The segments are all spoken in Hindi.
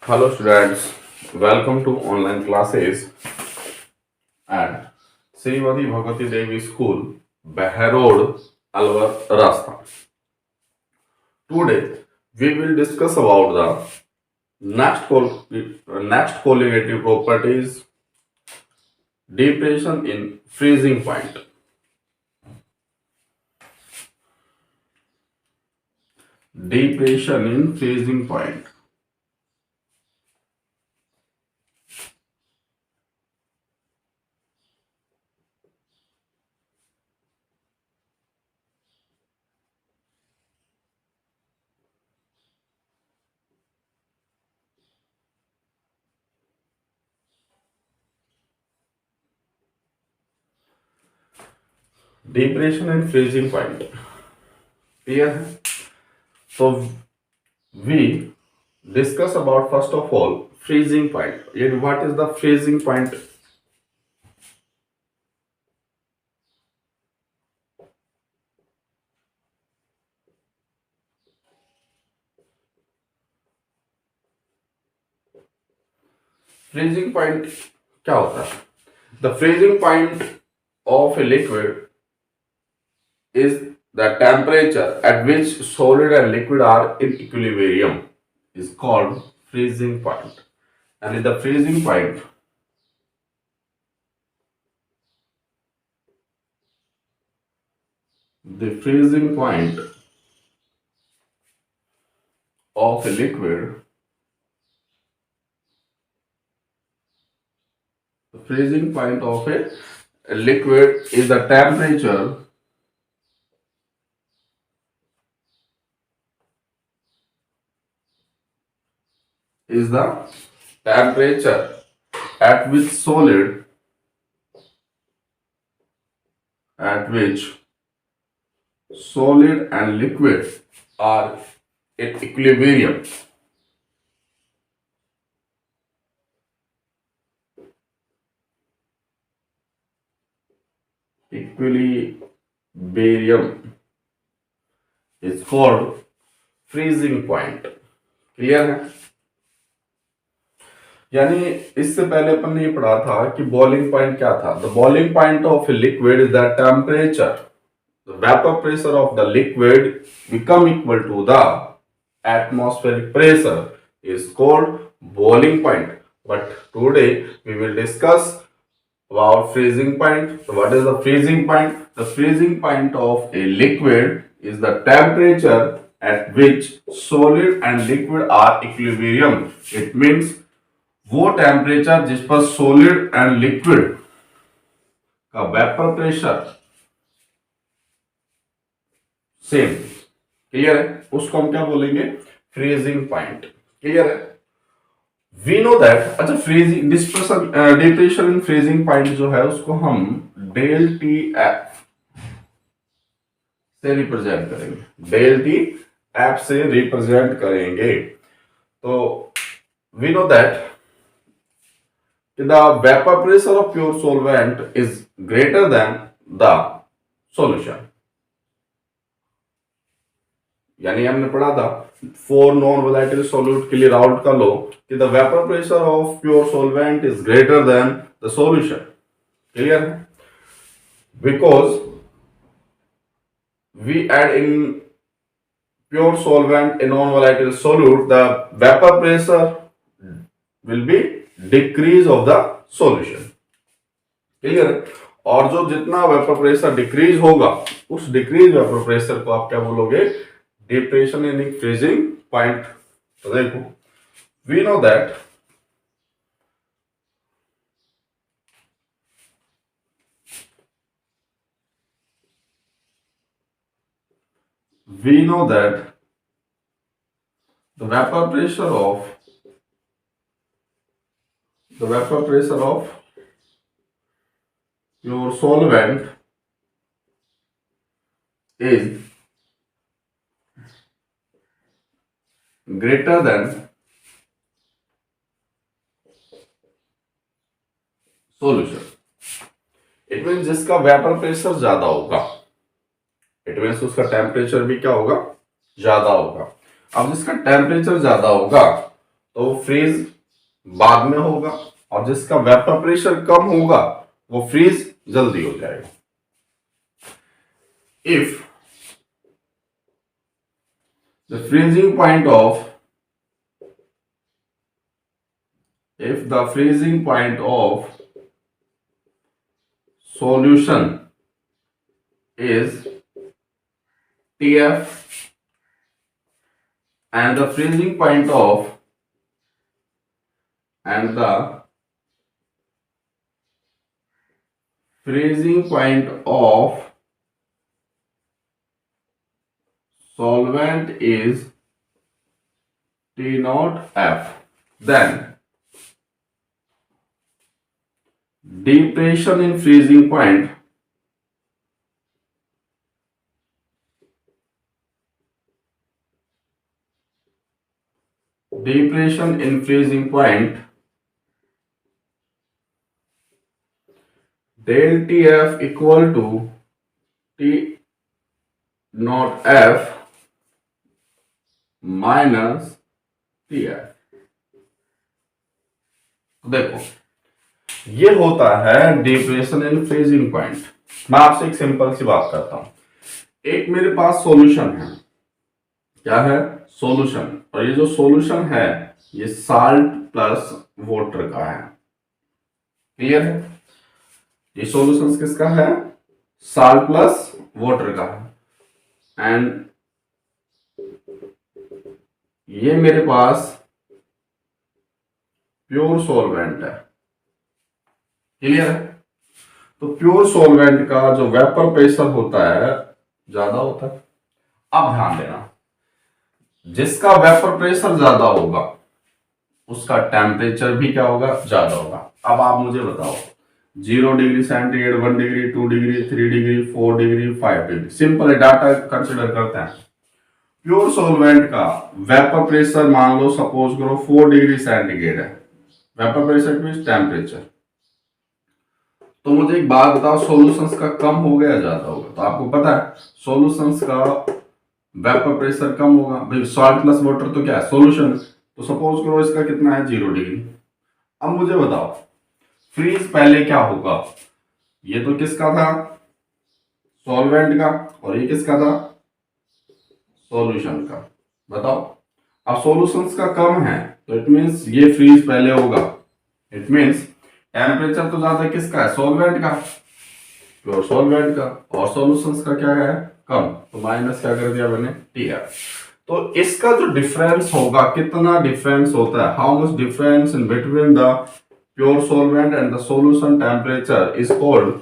Hello students, welcome to online classes at Srimati Bhagwati Devi School, Bahar Road, Alwar, Rajasthan. Today we will discuss about the next colligative properties, depression in freezing point. Depression in freezing point. Depression in freezing point. Clear है? So we discuss about first of all freezing point. Yet what is the freezing point? Freezing point क्या होता है? The freezing point of a liquid is the temperature at which solid and liquid are in equilibrium is called freezing point. And in the freezing point, the freezing point of a liquid, the freezing point of a liquid is the temperature is the temperature at which solid and liquid are in equilibrium. Equilibrium is called freezing point. Clear है? यानी इससे पहले अपन ने ये पढ़ा था कि बॉइलिंग पॉइंट क्या था. The boiling point of a liquid is the temperature, the vapour pressure of the liquid become equal to the atmospheric pressure is called boiling point. But today we will discuss about freezing point. So what is the freezing point? The freezing point of a liquid is the temperature at which solid and liquid are equilibrium. It means वो टेम्परेचर जिस पर सॉलिड एंड लिक्विड का वेपर प्रेशर सेम, क्लियर है, उसको हम क्या बोलेंगे? Freezing point. क्लियर है? We know that. अच्छा, freezing depression in freezing point जो है उसको हम डेल टी एफ से रिप्रेजेंट करेंगे. डेल टी एफ से रिप्रेजेंट करेंगे. तो we know that the vapor pressure of pure solvent is greater than the solution. यानी हमने पढ़ा था फोर नॉन वोलेटाइल सॉल्यूट के लिए राउट कर लो कि the vapour pressure of pure solvent is greater than the solution. Clear है? Because we add in pure solvent a non volatile solute, the vapour pressure will be decrease of the solution. Clear है? और जो जितना वेपर प्रेशर डिक्रीज होगा उस डिक्रीज वेपर प्रेशर को आप क्या बोलोगे? Depression in freezing point. तो देखो, we know that the vapor pressure of your solvent is greater than solution. It mean जिसका वेपर प्रेशर ज्यादा होगा, इट मीन उसका टेम्परेचर भी क्या होगा? ज्यादा होगा. अब जिसका टेम्परेचर ज्यादा होगा तो फ्रीज बाद में होगा, और जिसका वेपर प्रेशर कम होगा वो फ्रीज जल्दी हो जाएगा। If the freezing point of if the freezing point of solution is Tf and the freezing point of and the freezing point of solvent is T naught F, then depression in freezing point del Tf equal to T naught F minus Tf। देखो ये होता है डिप्रेशन इन फ्रीजिंग पॉइंट। मैं आपसे एक सिंपल सी बात करता हूं, एक मेरे पास सॉल्यूशन है, क्या है सॉल्यूशन, और ये जो सॉल्यूशन है ये साल्ट प्लस वाटर का है। क्लियर है? ये सॉल्यूशन किसका है? साल्ट प्लस वाटर का है। एंड ये मेरे पास प्योर सॉल्वेंट है। क्लियर है? तो प्योर सॉल्वेंट का जो वेपर प्रेशर होता है ज्यादा होता है। अब ध्यान देना, जिसका वेपर प्रेशर ज्यादा होगा उसका टेम्परेचर भी क्या होगा? ज्यादा होगा। अब आप मुझे बताओ, 0 degree centigrade, 1 degree, 2 degree, 3 degree, 4 degree, 5 degree, simple data consider करते हैं। प्योर सॉल्वेंट का वेपर प्रेशर मान लो सपोज करो 4 डिग्री सेंटीग्रेड है, वेपर प्रेशर मींस टेम्परेचर। तो मुझे एक बात बताओ, सॉल्यूशंस का कम हो गया ज्यादा होगा? तो आपको पता है सॉल्यूशंस का वेपर प्रेशर कम होगा भाई, सॉल्ट प्लस वाटर तो क्या है? सॉल्यूशन। तो सपोज करो इसका कितना है? 0 डिग्री। अब मुझे बताओ फ्रीज पहले क्या होगा? ये तो किसका था? सॉल्वेंट का। और ये किसका था? सॉल्यूशन का। बताओ, अब सॉल्यूशंस का कम है तो इट मींस ये फ्रीज पहले होगा। इट मींस टेम्परेचर तो ज्यादा किसका है? सॉल्वेंट का, प्योर सॉल्वेंट का, और सॉल्यूशंस का क्या है? कम। तो माइनस क्या कर दिया मैंने? Tf। तो इसका जो डिफरेंस होगा, कितना डिफरेंस होता है, how much difference in between the pure solvent and the solution temperature is called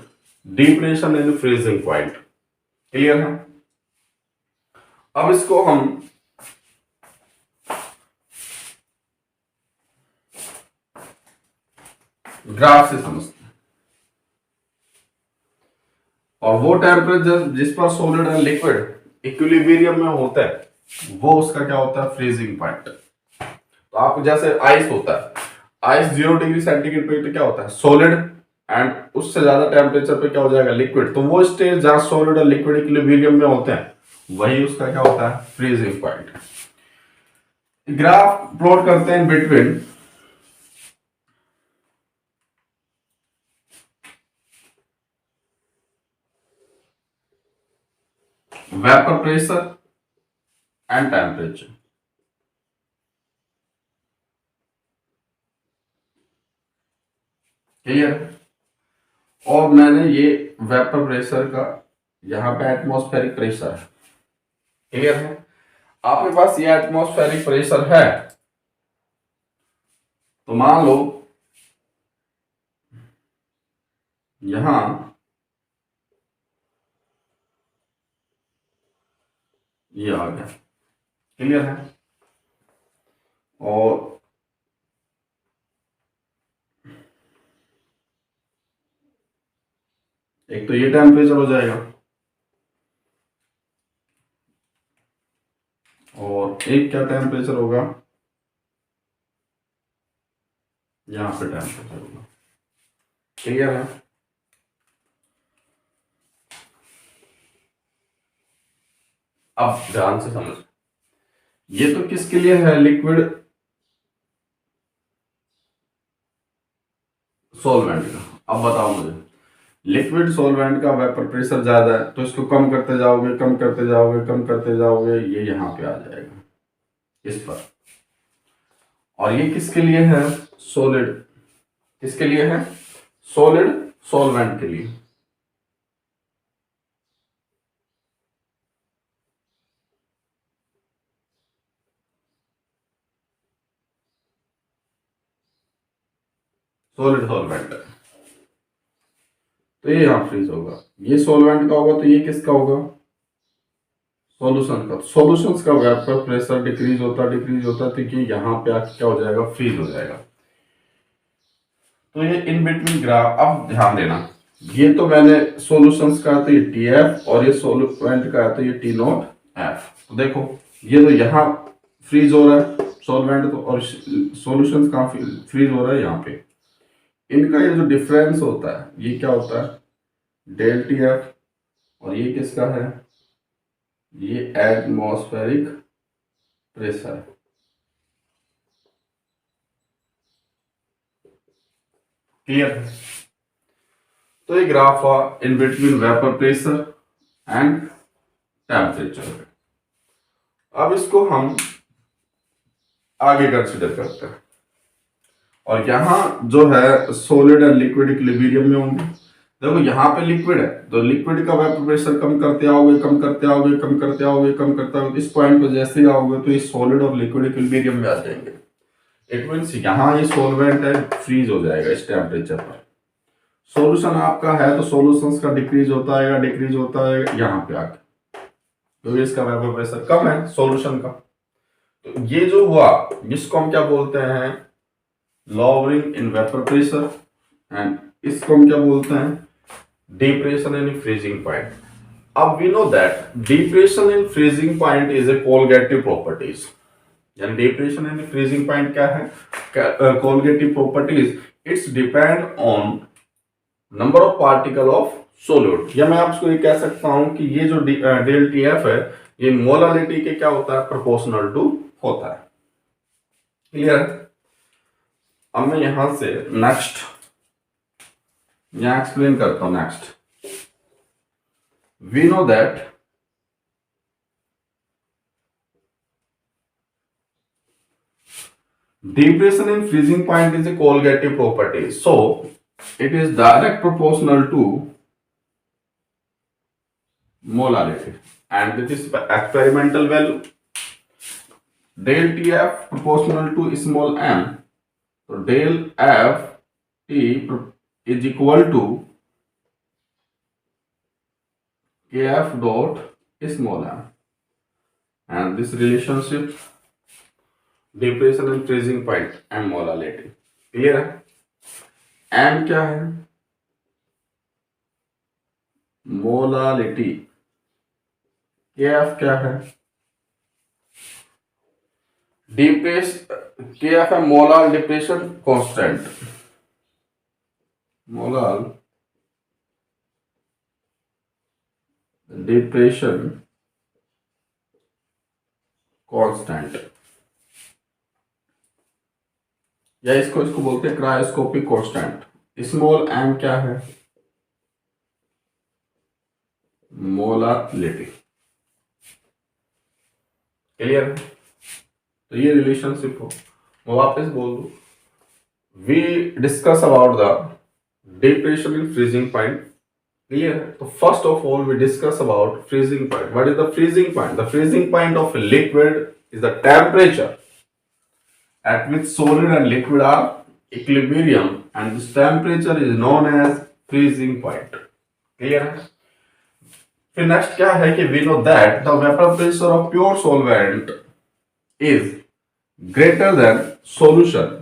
depression in freezing point. Clear है? अब इसको हम ग्राफ से समझते हैं। और वो टेम्परेचर जिस पर सॉलिड एंड लिक्विड इक्विलिब्रियम में होता है वो उसका क्या होता है? Freezing point. तो आप जैसे आइस होता है, आइस 0 डिग्री सेंटीग्रेड पे तो क्या होता है? सॉलिड, एंड उससे ज्यादा टेम्परेचर पे क्या हो जाएगा? लिक्विड। तो वो स्टेज जहां सॉलिड और लिक्विड इक्विलिब्रियम में होते हैं वही उसका क्या होता है? Freezing point. ग्राफ प्लॉट करते हैं between vapour pressure and temperature. Clear? और मैंने ये वेपर प्रेशर का यहां पे एटमॉस्फेरिक प्रेशर है। क्लियर है? आपके पास ये एटमॉस्फेरिक प्रेशर है तो मान लो यहां ये आ गया। क्लियर है? और एक तो ये टेम्परेचर हो जाएगा और एक क्या टेम्परेचर होगा? यहां पे टेम्परेचर होगा। क्लियर है? अब ध्यान से समझ, ये तो किसके लिए है? लिक्विड सॉल्वेंट का। अब बताओ मुझे, लिक्विड सॉल्वेंट का वेपर प्रेशर ज्यादा है तो इसको कम करते जाओगे, कम करते जाओगे, कम करते जाओगे, ये यहाँ पे आ जाएगा इस पर। और ये किसके लिए है? सॉलिड। किसके लिए है? सॉलिड सॉल्वेंट के लिए। सॉलिड सॉल्वेंट है तो ये यहां फ्रीज होगा। ये सॉल्वेंट का होगा तो ये किसका होगा? सॉल्यूशन का। सॉल्यूशंस का वेपर प्रेशर डिक्रीज होता है तो ये यहाँ पे आके क्या हो जाएगा? फ्रीज हो जाएगा। तो ये इन बिटवीन ग्राफ। अब ध्यान देना, ये तो मैंने सॉल्यूशंस का तो ये टी एफ और ये सॉल्वेंट का है तो ये टी नॉट एफ। तो देखो ये तो यहाँ फ्रीज हो रहा है सॉल्वेंट तो, और सॉल्यूशंस कहाँ फ्रीज हो रहा है? यहाँ पे। इनका ये जो डिफरेंस होता है ये क्या होता है? Del T F. और ये किसका है? ये एटमॉस्फेरिक प्रेशर। क्लियर है? तो ये ग्राफ हुआ in between vapour pressure and temperature. अब इसको हम आगे कंसिडर करते हैं। और यहां जो है सॉलिड एंड लिक्विड इक्विलिब्रियम में होंगे। देखो यहाँ पे लिक्विड है तो लिक्विड का वेपर प्रेशर कम करते आओगे, कम करते आओगे, कम करते आओगे, कम करते आओगे, इस पॉइंट पे जैसे ही आओगे तो ये सॉलिड और लिक्विड इक्विलिब्रियम में आ जाएंगे। इट मींस यहाँ ये सॉल्वेंट है फ्रीज हो जाएगा इस टेम्परेचर पर। सॉल्यूशन आपका है तो सॉल्यूशंस का डिक्रीज होता है यहाँ पे आके, क्योंकि इसका वेपर प्रेशर कम है सॉल्यूशन का। तो ये जो हुआ जिसको हम क्या बोलते हैं? Lowering in vapour pressure. And इसको हम क्या बोलते हैं? Depression in freezing point. अब we know that depression in freezing point is a colligative properties. यानी डिप्रेशन इन फ्रीजिंग पॉइंट क्या है? Colligative properties. It's depend on number of particle of solute. या मैं आपको ये कह सकता हूं कि ये जो डेल टी एफ है ये मोलालिटी के क्या होता है? प्रोपोर्शनल टू होता है। क्लियर? अब मैं यहां से नेक्स्ट यहां एक्सप्लेन करता हूं। Next we know that depression in freezing point is a colligative property, so it is direct proportional to molarity. And with this experimental value del Tf proportional to small m, so del f t is equal to kf dot small m, and this relationship depression and freezing point and molality. Clear है? एम क्या है? मोलालिटी। केएफ क्या है? केएफ है molal depression constant. Molal depression constant, या इसको बोलते हैं क्रायोस्कोपिक कांस्टेंट। स्मॉल एम क्या है? मोलालिटी। क्लियर है? तो ये रिलेशनशिप हो। मैं वापस बोल दूं, we discuss about the depression in freezing point. Clear है? तो first of all we discuss about freezing point. What is the freezing point? The freezing point of a liquid is the temperature at which solid and liquid are equilibrium, and this temperature is known as freezing point. Clear है? फिर नेक्स्ट क्या है कि we know that the vapor pressure of pure solvent is greater than solution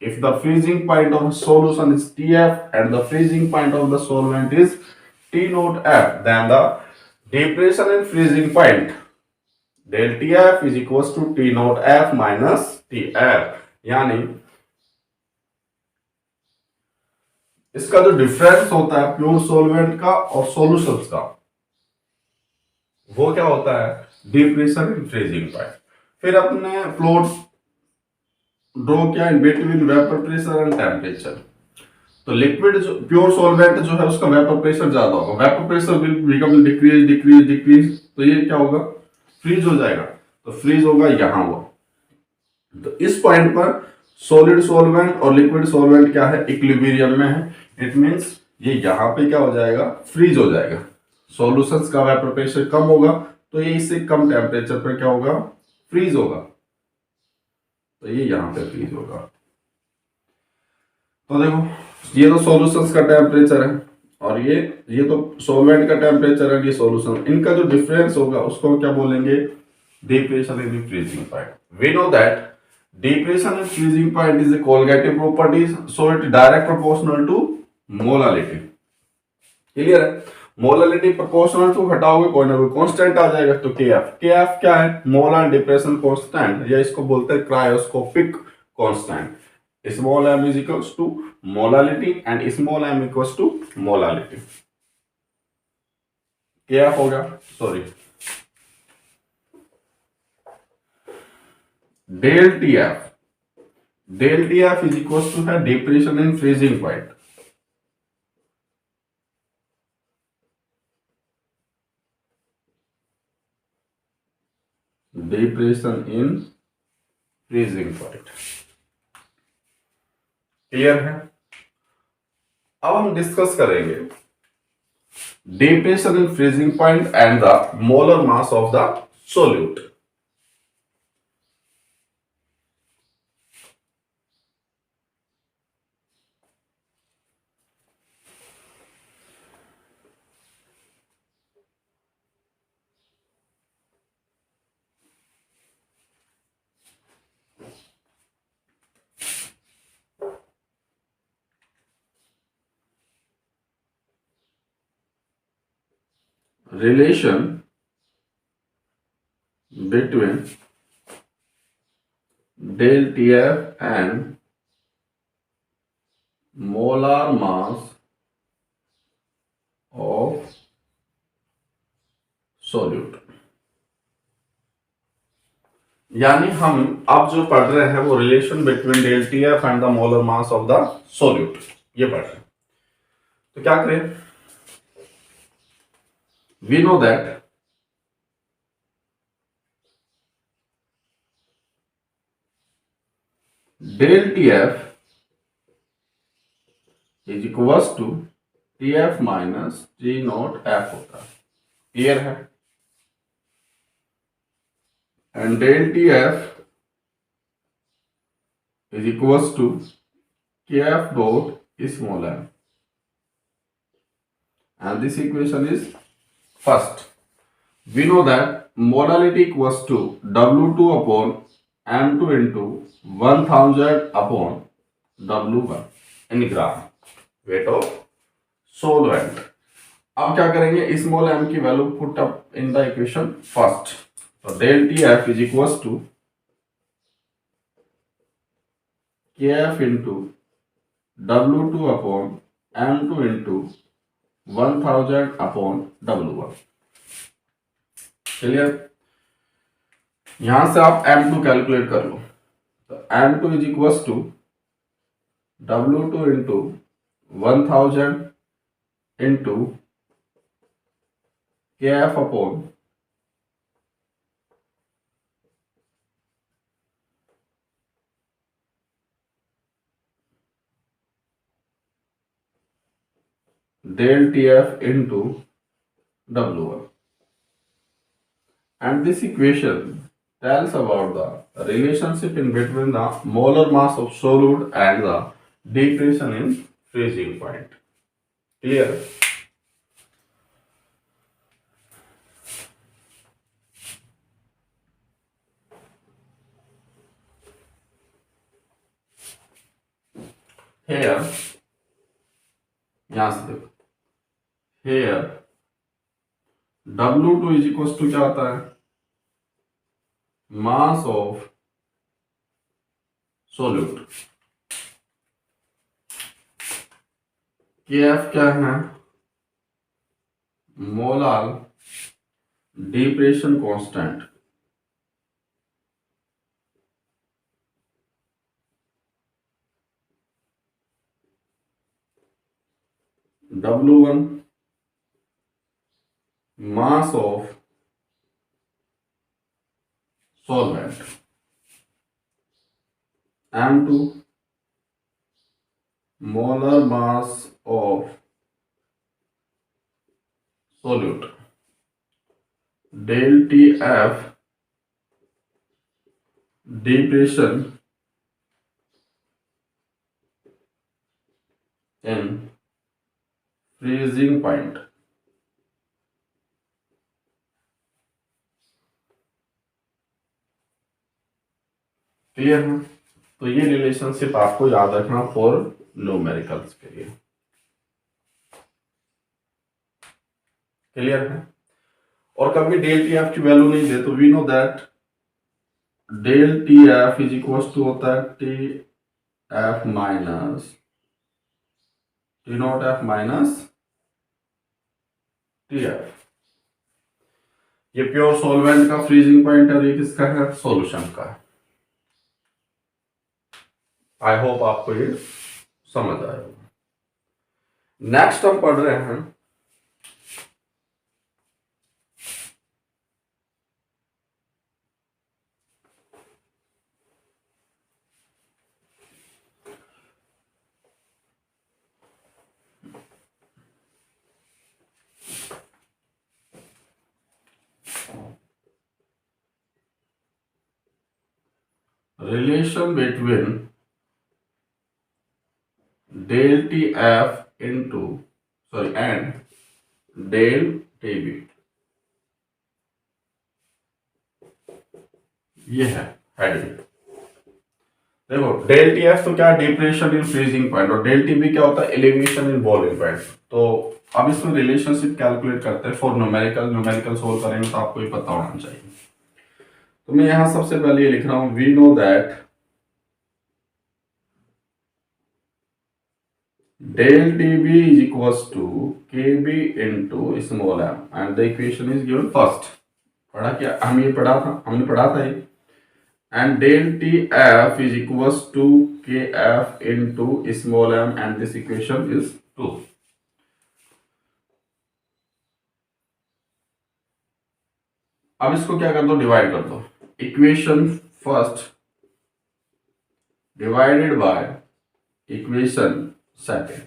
if the freezing point of solution is Tf and the freezing point of the solvent is T naught F, then the depression in freezing point del Tf is equals to T naught F minus Tf। यानी इसका जो डिफरेंस होता है प्योर सॉल्वेंट का और सॉल्यूशंस का, वो क्या होता है? Depression in freezing point. फिर अपने प्लॉट ड्रॉ किया in between vapour pressure and temperature. तो लिक्विड जो प्योर सॉल्वेंट जो है उसका वेपर प्रेशर ज्यादा होगा, vapour pressure will become decrease decrease decrease, तो ये क्या होगा, फ्रीज हो जाएगा। तो फ्रीज होगा यहाँ हुआ। तो इस पॉइंट पर सॉलिड सॉल्वेंट और लिक्विड सॉल्वेंट क्या है, इक्विलिब्रियम में है। इट मींस ये यहाँ पे क्या हो जाएगा, फ्रीज हो जाएगा। सॉल्यूशंस का वेपर प्रेशर कम होगा तो ये इससे कम टेम्परेचर पर क्या होगा, फ्रीज होगा। तो ये यहाँ पे फ्रीज होगा। तो देखो ये तो सॉल्यूशंस का टेम्परेचर है और ये तो सॉल्वेंट का टेम्परेचर है, ये सॉल्यूशन, इनका जो डिफरेंस होगा उसको क्या बोलेंगे, depression in the freezing point. We know that depression in freezing point is a colligative properties, so it direct proportional to molality. Clear है, मोलालिटी प्रोपोर्शनल टू हटाओगे कोई ना कोई कांस्टेंट आ जाएगा, तो केएफ क्या है, मोलर डिप्रेशन कांस्टेंट, या इसको बोलते हैं cryoscopic constant. Small m is equals to molality and small m equals to molality. KF हो गया, sorry del T F is equal to है depression in freezing point. Depression in freezing point, clear है। अब हम डिस्कस करेंगे depression in freezing point and the molar mass of the solute. Relation between del TF and molar mass of solute। यानी हम अब जो पढ़ रहे हैं वो relation between del TF and the molar mass of the solute, ये पढ़ रहे हैं। तो क्या करें, we know that del TF is equals to TF minus G not F होता है, क्लियर है। And del TF is equals to KF dot small m, and this equation is first. We know that molality equals to W2 upon M2 into 1000 upon W1 in gram weight of solvent। अब क्या करेंगे, स्मॉल m की value put up in the equation first. तो del TF is equals to KF into W2 upon M2 into 1000 upon W1, clear. यहां से आप M2 कैलकुलेट कर लो। तो M2 is equals to W2 into 1000 into KF upon del TF into W1, and this equation tells about the relationship in between the molar mass of solute and the depression in freezing point, clear। Here यहां से देखो, here W2 is equal to क्या आता है, मास ऑफ सोल्यूट। KF क्या है, molar depression constant. W1 mass of solvent, M2 molar mass of solute, del TF depression in freezing point. Clear है? तो ये रिलेशनशिप आपको याद रखना फॉर न्यूमेरिकल्स के लिए। क्लियर है? और कभी डेल टी एफ की वैल्यू नहीं दे तो we know that del T F is equal to होता है T F minus T naught F minus T F. ये प्योर सॉल्वेंट का फ्रीजिंग पॉइंट है, ये किसका है? सॉल्यूशन का। आई होप आपको ये समझ आएगा। नेक्स्ट हम पढ़ रहे हैं relation between del TF and del TB। ये है हेडिंग। देखो डेल TF तो क्या, डिप्रेशन इन फ्रीजिंग पॉइंट, और डेल TB क्या होता है? Elevation in boiling point. तो अब इसमें रिलेशनशिप कैलकुलेट करते हैं फॉर न्यूमेरिकल सोल्व करेंगे तो आपको ये पता होना चाहिए। तो मैं यहां सबसे पहले ये लिख रहा हूं, we know that del TB is equals to KB into small m and the equation is given first। पढ़ा क्या? हमने पढ़ा था ये। and del TF is equals to KF into small m and this equation is 2। अब इसको क्या कर दो? डिवाइड कर दो। Equation first divided by equation second.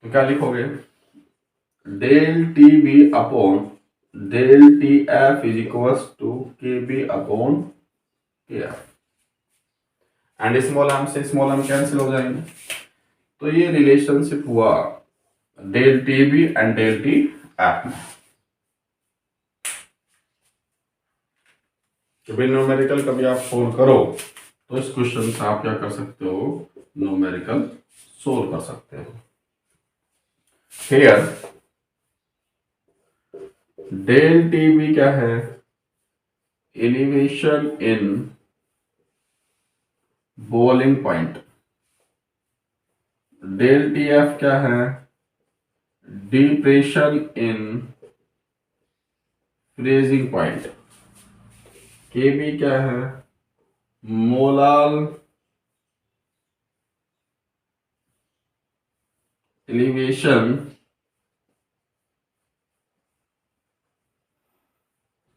तो क्या लिखोगे? Del TB upon del TF is equals to KB upon KF and small m से स्मॉल m कैंसिल हो जाएंगे। तो ये रिलेशनशिप हुआ del TB and del TF में। कभी न्यूमेरिकल कभी आप सोल्व करो तो इस क्वेश्चन से आप क्या कर सकते हो? न्यूमेरिकल सोल्व कर सकते हो। हियर डेल TB क्या है? Elevation in boiling point. Del TF क्या है? Depression in freezing point. KB क्या है? Molar elevation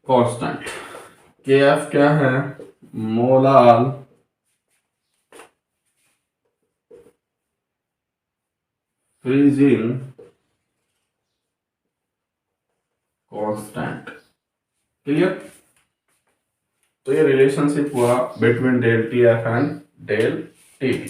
constant. KF क्या है? Molar freezing constant. क्लियर? तो ये रिलेशनशिप हुआ between del TF and del TB।